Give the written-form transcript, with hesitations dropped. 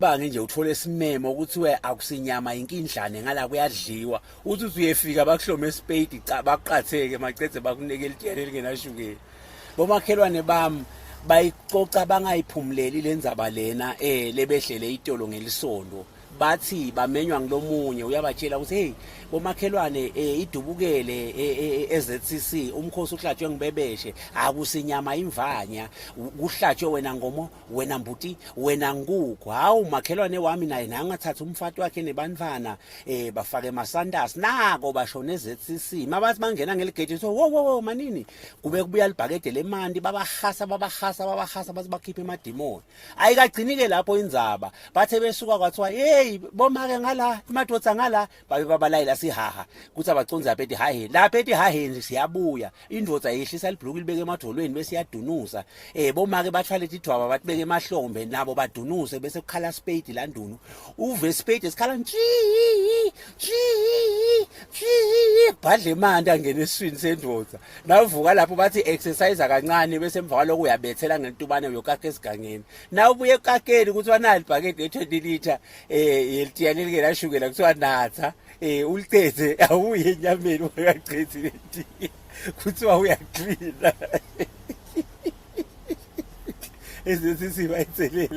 bange nje uthole isimemo ukuthi we akusinyama inkindlane ngala kuyadliwa uthi uyefika bakuhlome espade baqatheke macethe bakunike litiyane lingenashukela bomakhelwane bami bayicoca bangayiphumuleli lenzaba lena lebehlele itolo ngelisondo bathi bamenywa ngilomunye uyabatshela ukuthi hey bomakhelwane idubukele eZCC umkhosi uhlatshwe ngibebeshe akusinyama imvanya kuhlatshwe wena ngomo wena mbuti wena nkukhu hawu makhelwane wami naye nangathatha umfati wakhe nebantwana bafake emasandasi nako bashona eZCC mabathi bangena ngeligate so wo manini kube kubuya libhakede lemanti babahasa bathi bakhiphe emadimoni ayikagcinike lapho indzaba bathe besuka kwathiwa hey bomake ngala imadodza ngala babalayela sihaha kuthi abaconzi aphethi hahe lapha ethi hahe siyabuya indvodza yehlisa libhuluku libeke emadolweni bese yadunusa bomake bathwale idwaba bathi beke emahlombe nabo badunuse bese kukhala spade landunu uve spade esikhala nji badle emanti angena eswini sendvodza navuka lapho bathi exercise kancane bese emva kwaloko uyabethela ngentubane uyokakhe esigangeni na ubuye ekakeni ukuthi wanali ibhakede le-20 litha yelitiyane lingenashukela kuthiwa natha ulicethe awuye enyameni ungakacethi letiye kuthiwa uyaklina eZCC bayithelele